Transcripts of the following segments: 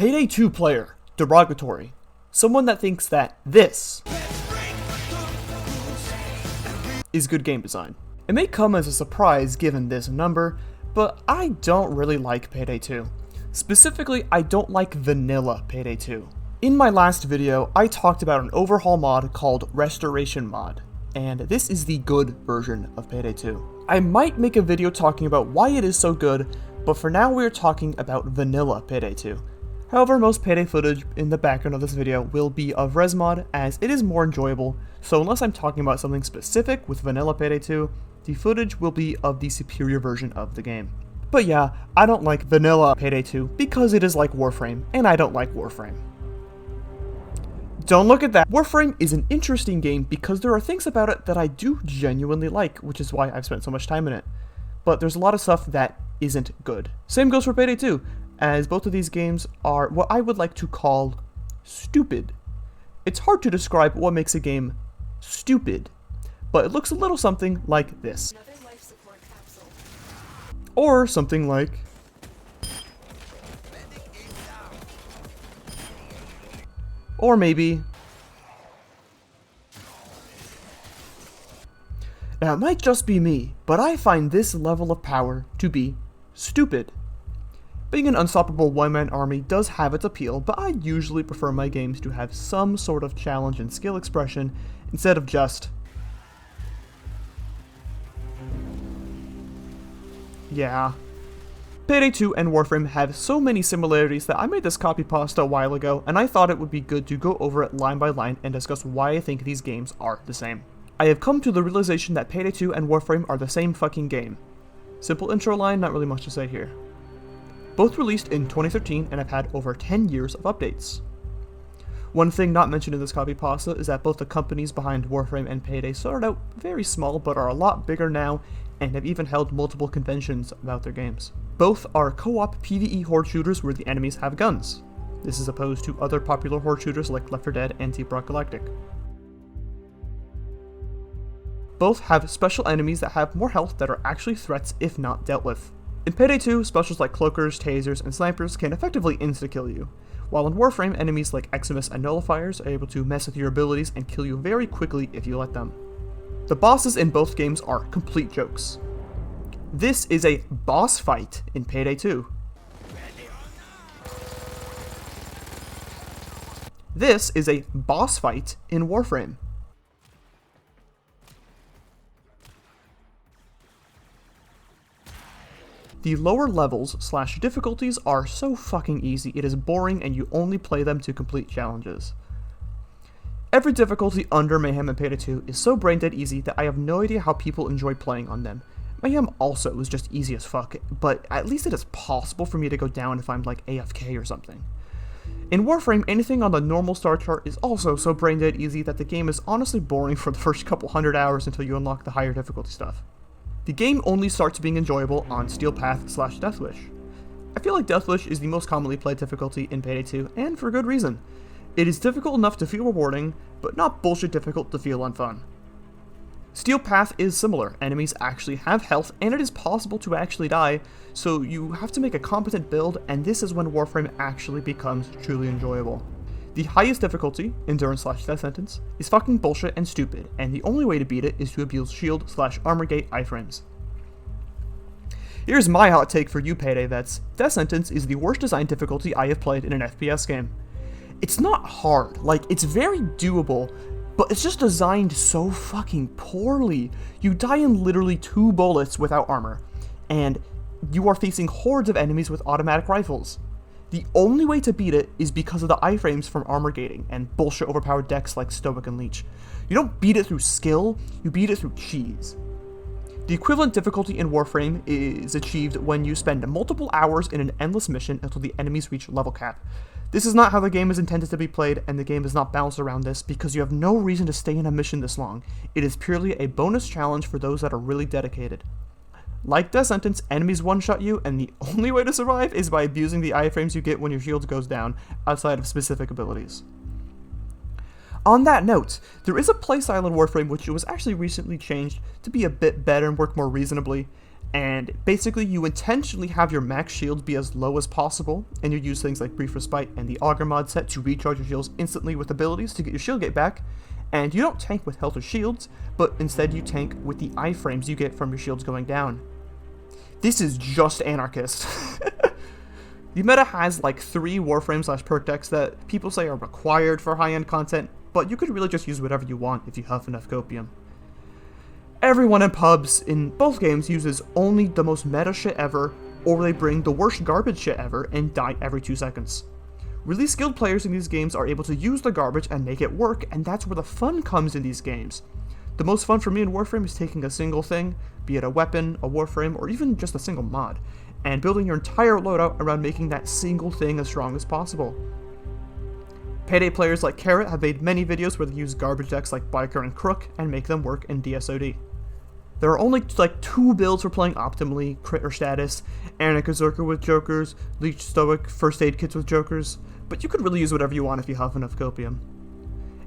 Payday 2 player, derogatory. Someone that thinks that this is good game design. It may come as a surprise given this number, but I don't really like Payday 2. Specifically, I don't like vanilla Payday 2. In my last video, I talked about an overhaul mod called Restoration Mod, and this is the good version of Payday 2. I might make a video talking about why it is so good, but for now we are talking about vanilla Payday 2. However, most Payday footage in the background of this video will be of res mod, as it is more enjoyable, so unless I'm talking about something specific with vanilla Payday 2, the footage will be of the superior version of the game. But yeah, I don't like vanilla Payday 2 because it is like Warframe, and I don't like Warframe. Don't look at that. Warframe is an interesting game because there are things about it that I do genuinely like, which is why I've spent so much time in it. But there's a lot of stuff that isn't good. Same goes for Payday 2, as both of these games are what I would like to call stupid. It's hard to describe what makes a game stupid, but it looks a little something like this. Or something like... Or maybe... Now, it might just be me, but I find this level of power to be stupid. Being an unstoppable one-man army does have its appeal, but I usually prefer my games to have some sort of challenge and skill expression instead of just... yeah. Payday 2 and Warframe have so many similarities that I made this copy pasta a while ago, and I thought it would be good to go over it line by line and discuss why I think these games are the same. I have come to the realization that Payday 2 and Warframe are the same fucking game. Simple intro line, not really much to say here. Both released in 2013 and have had over 10 years of updates. One thing not mentioned in this copy pasta is that both the companies behind Warframe and Payday started out very small but are a lot bigger now and have even held multiple conventions about their games. Both are co-op PvE horde shooters where the enemies have guns. This is opposed to other popular horde shooters like Left 4 Dead and Deep Rock Galactic. Both have special enemies that have more health that are actually threats if not dealt with. In Payday 2, specials like cloakers, tasers, and snipers can effectively insta-kill you, while in Warframe, enemies like Eximus and Nullifiers are able to mess with your abilities and kill you very quickly if you let them. The bosses in both games are complete jokes. This is a boss fight in Payday 2. This is a boss fight in Warframe. The lower levels / difficulties are so fucking easy, it is boring and you only play them to complete challenges. Every difficulty under Mayhem and Payday 2 is so brain dead easy that I have no idea how people enjoy playing on them. Mayhem also is just easy as fuck, but at least it is possible for me to go down if I'm like AFK or something. In Warframe, anything on the normal star chart is also so brain dead easy that the game is honestly boring for the first couple hundred hours until you unlock the higher difficulty stuff. The game only starts being enjoyable on Steel Path / Deathwish. I feel like Deathwish is the most commonly played difficulty in Payday 2, and for good reason. It is difficult enough to feel rewarding, but not bullshit difficult to feel unfun. Steel Path is similar, enemies actually have health, and it is possible to actually die, so you have to make a competent build, and this is when Warframe actually becomes truly enjoyable. The highest difficulty, Endurance / Death Sentence, is fucking bullshit and stupid, and the only way to beat it is to abuse shield / armor gate iframes. Here's my hot take for you Payday vets. Death Sentence is the worst design difficulty I have played in an FPS game. It's not hard, like, it's very doable, but it's just designed so fucking poorly. You die in literally 2 bullets without armor, and you are facing hordes of enemies with automatic rifles. The only way to beat it is because of the iframes from armor gating and bullshit overpowered decks like Stoic and Leech. You don't beat it through skill, you beat it through cheese. The equivalent difficulty in Warframe is achieved when you spend multiple hours in an endless mission until the enemies reach level cap. This is not how the game is intended to be played, and the game is not balanced around this because you have no reason to stay in a mission this long. It is purely a bonus challenge for those that are really dedicated. Like Death Sentence, enemies one-shot you, and the only way to survive is by abusing the iframes you get when your shield goes down, outside of specific abilities. On that note, there is a playstyle in Warframe which was actually recently changed to be a bit better and work more reasonably, And basically, you intentionally have your max shields be as low as possible, and you use things like Brief Respite and the Augur mod set to recharge your shields instantly with abilities to get your shield gate back. And you don't tank with health or shields, but instead you tank with the iframes you get from your shields going down. This is just anarchist. The meta has like 3 Warframe / perk decks that people say are required for high-end content, but you could really just use whatever you want if you have enough copium. Everyone in pubs in both games uses only the most meta shit ever, or they bring the worst garbage shit ever and die every 2 seconds. Really skilled players in these games are able to use the garbage and make it work, and that's where the fun comes in these games. The most fun for me in Warframe is taking a single thing, be it a weapon, a Warframe, or even just a single mod, and building your entire loadout around making that single thing as strong as possible. Payday players like Carrot have made many videos where they use garbage decks like Biker and Crook and make them work in DSOD. There are only like 2 builds for playing optimally, Crit or Status, Anarcha with Jokers, Leech Stoic, First Aid Kits with Jokers, but you could really use whatever you want if you have enough copium.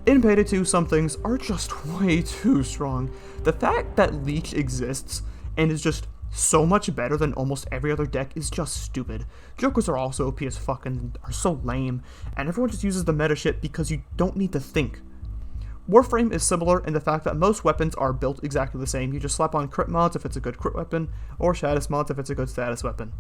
In Payday 2, some things are just way too strong. The fact that Leech exists and is just so much better than almost every other deck is just stupid. Jokers are also OP as fuck and are so lame, and everyone just uses the meta shit because you don't need to think. Warframe is similar in the fact that most weapons are built exactly the same. You just slap on crit mods if it's a good crit weapon, or status mods if it's a good status weapon.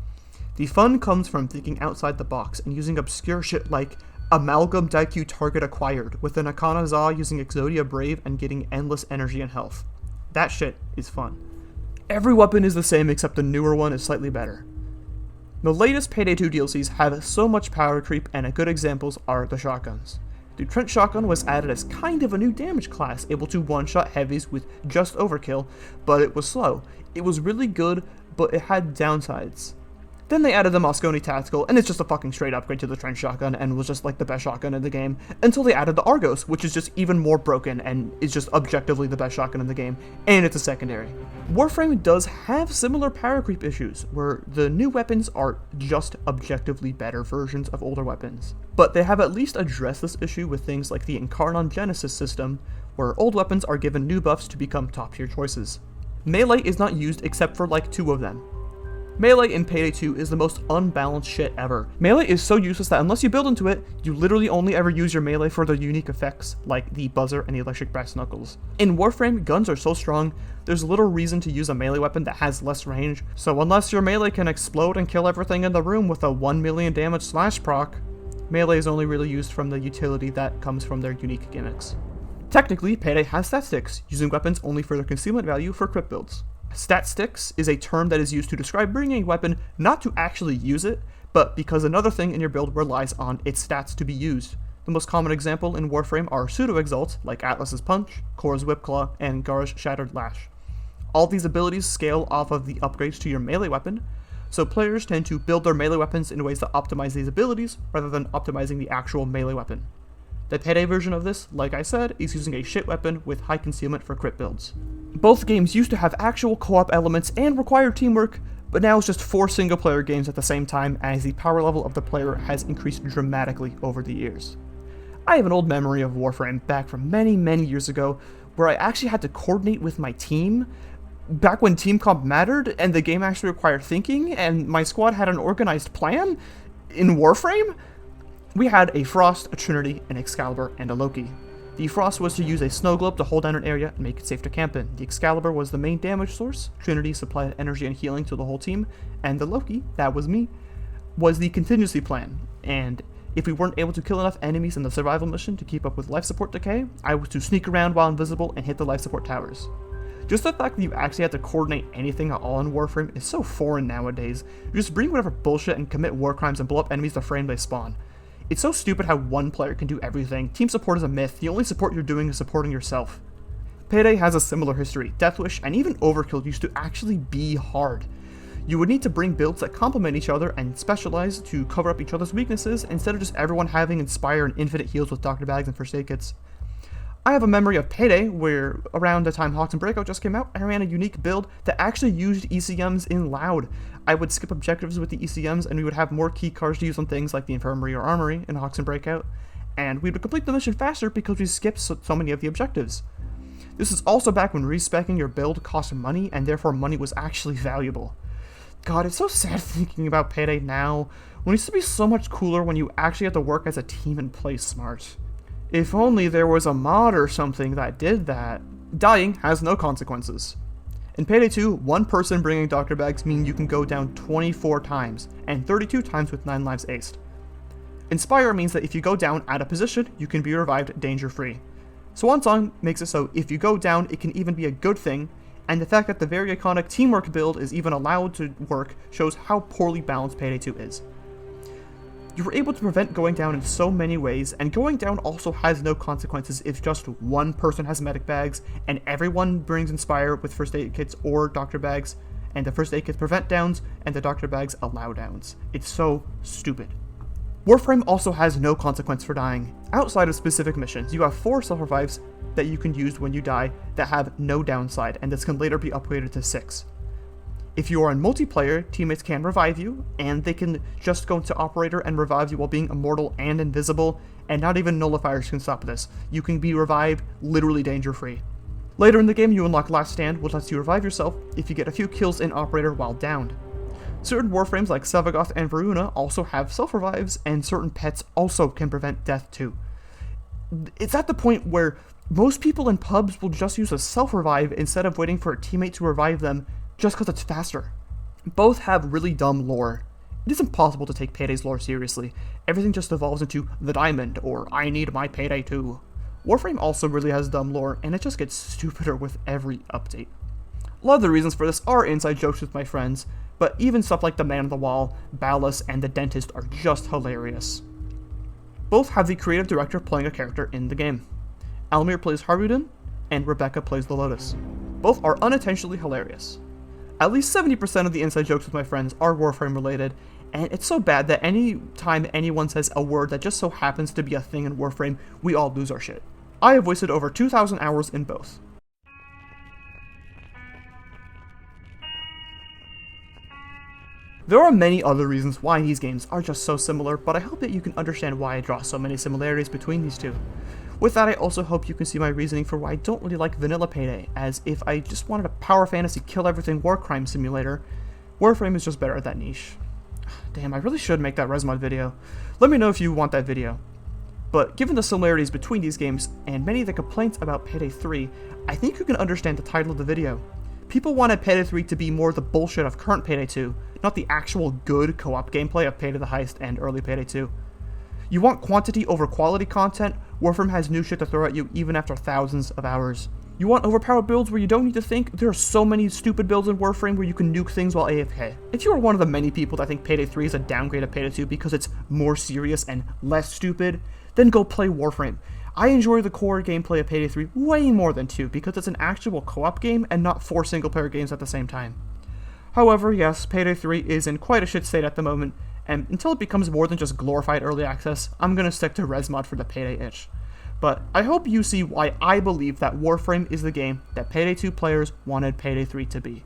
The fun comes from thinking outside the box and using obscure shit like Amalgam Daikyu target acquired, with an Akana Za using Exodia Brave and getting endless energy and health. That shit is fun. Every weapon is the same except the newer one is slightly better. The latest Payday 2 DLCs have so much power creep, and good examples are the shotguns. The Trench Shotgun was added as kind of a new damage class, able to one-shot heavies with just overkill, but it was slow. It was really good, but it had downsides. Then they added the Moscone Tactical, and it's just a fucking straight upgrade to the Trench Shotgun, and was just like the best shotgun in the game, until they added the Argos, which is just even more broken, and is just objectively the best shotgun in the game, and it's a secondary. Warframe does have similar power creep issues, where the new weapons are just objectively better versions of older weapons. But they have at least addressed this issue with things like the Incarnon Genesis system, where old weapons are given new buffs to become top tier choices. Melee is not used except for like 2 of them. Melee in Payday 2 is the most unbalanced shit ever. Melee is so useless that unless you build into it, you literally only ever use your melee for the unique effects, like the buzzer and the electric brass knuckles. In Warframe, guns are so strong, there's little reason to use a melee weapon that has less range, so unless your melee can explode and kill everything in the room with a 1 million damage slash proc, melee is only really used from the utility that comes from their unique gimmicks. Technically, Payday has stat sticks, using weapons only for their concealment value for crit builds. Stat sticks is a term that is used to describe bringing a weapon not to actually use it, but because another thing in your build relies on its stats to be used. The most common example in Warframe are pseudo-exalts like Atlas's Punch, Korra's Whipclaw, and Gara's Shattered Lash. All these abilities scale off of the upgrades to your melee weapon, so players tend to build their melee weapons in ways that optimize these abilities rather than optimizing the actual melee weapon. The Payday version of this, like I said, is using a shit weapon with high concealment for crit builds. Both games used to have actual co-op elements and require teamwork, but now it's just 4 single-player games at the same time as the power level of the player has increased dramatically over the years. I have an old memory of Warframe back from many years ago, where I actually had to coordinate with my team, back when team comp mattered and the game actually required thinking, and my squad had an organized plan in Warframe. We had a Frost, a Trinity, an Excalibur, and a Loki. The Frost was to use a snow globe to hold down an area and make it safe to camp in. The Excalibur was the main damage source, Trinity supplied energy and healing to the whole team, and the Loki, that was me, was the contingency plan. And if we weren't able to kill enough enemies in the survival mission to keep up with life support decay, I was to sneak around while invisible and hit the life support towers. Just the fact that you actually have to coordinate anything at all in Warframe is so foreign nowadays. You just bring whatever bullshit and commit war crimes and blow up enemies the frame they spawn. It's so stupid how one player can do everything. Team support is a myth. The only support you're doing is supporting yourself. Payday has a similar history. Deathwish and even Overkill used to actually be hard. You would need to bring builds that complement each other and specialize to cover up each other's weaknesses instead of just everyone having Inspire and infinite heals with Doctor Bags and First Aid Kits. I have a memory of Payday where around the time Hawks and Breakout just came out, I ran a unique build that actually used ECMs in Loud. I would skip objectives with the ECMs and we would have more key cards to use on things like the Infirmary or Armory in Hawks and Breakout, and we would complete the mission faster because we skipped so many of the objectives. This is also back when respeccing your build cost money, and therefore money was actually valuable. God, it's so sad thinking about Payday now, when it used to be so much cooler when you actually had to work as a team and play smart. If only there was a mod or something that did that. Dying has no consequences. In Payday 2, one person bringing Dr. Bags mean you can go down 24 times, and 32 times with 9 lives aced. Inspire means that if you go down at a position, you can be revived danger-free. Swan Song makes it so if you go down, it can even be a good thing, and the fact that the very iconic teamwork build is even allowed to work shows how poorly balanced Payday 2 is. You were able to prevent going down in so many ways, and going down also has no consequences if just one person has medic bags, and everyone brings Inspire with first aid kits or Dr. Bags, and the first aid kits prevent downs, and the Dr. Bags allow downs. It's so stupid. Warframe also has no consequence for dying. Outside of specific missions, you have 4 self-revives that you can use when you die that have no downside, and this can later be upgraded to 6. If you are in multiplayer, teammates can revive you, and they can just go into Operator and revive you while being immortal and invisible, and not even nullifiers can stop this. You can be revived literally danger-free. Later in the game, you unlock Last Stand, which lets you revive yourself if you get a few kills in Operator while downed. Certain Warframes like Sevagoth and Varuna also have self-revives, and certain pets also can prevent death too. It's at the point where most people in pubs will just use a self-revive instead of waiting for a teammate to revive them just because it's faster. Both have really dumb lore. It is impossible to take Payday's lore seriously. Everything just evolves into the diamond, or I need my Payday 2. Warframe also really has dumb lore, and it just gets stupider with every update. A lot of the reasons for this are inside jokes with my friends, but even stuff like the Man on the Wall, Ballas, and the Dentist are just hilarious. Both have the creative director playing a character in the game. Almir plays Haruden, and Rebecca plays the Lotus. Both are unintentionally hilarious. At least 70% of the inside jokes with my friends are Warframe related, and it's so bad that any time anyone says a word that just so happens to be a thing in Warframe, we all lose our shit. I have wasted over 2,000 hours in both. There are many other reasons why these games are just so similar, but I hope that you can understand why I draw so many similarities between these two. With that, I also hope you can see my reasoning for why I don't really like vanilla Payday, as if I just wanted a power fantasy kill everything war crime simulator, Warframe is just better at that niche. Damn, I really should make that Resmod video. Let me know if you want that video. But given the similarities between these games, and many of the complaints about Payday 3, I think you can understand the title of the video. People wanted Payday 3 to be more the bullshit of current Payday 2, not the actual good co-op gameplay of Payday the Heist and early Payday 2. You want quantity over quality content? Warframe has new shit to throw at you even after thousands of hours. You want overpowered builds where you don't need to think? There are so many stupid builds in Warframe where you can nuke things while AFK. If you are one of the many people that think Payday 3 is a downgrade of Payday 2 because it's more serious and less stupid, then go play Warframe. I enjoy the core gameplay of Payday 3 way more than 2 because it's an actual co-op game and not 4 single-player games at the same time. However, yes, Payday 3 is in quite a shit state at the moment, and until it becomes more than just glorified early access, I'm gonna stick to Resmod for the Payday itch. But I hope you see why I believe that Warframe is the game that Payday 2 players wanted Payday 3 to be.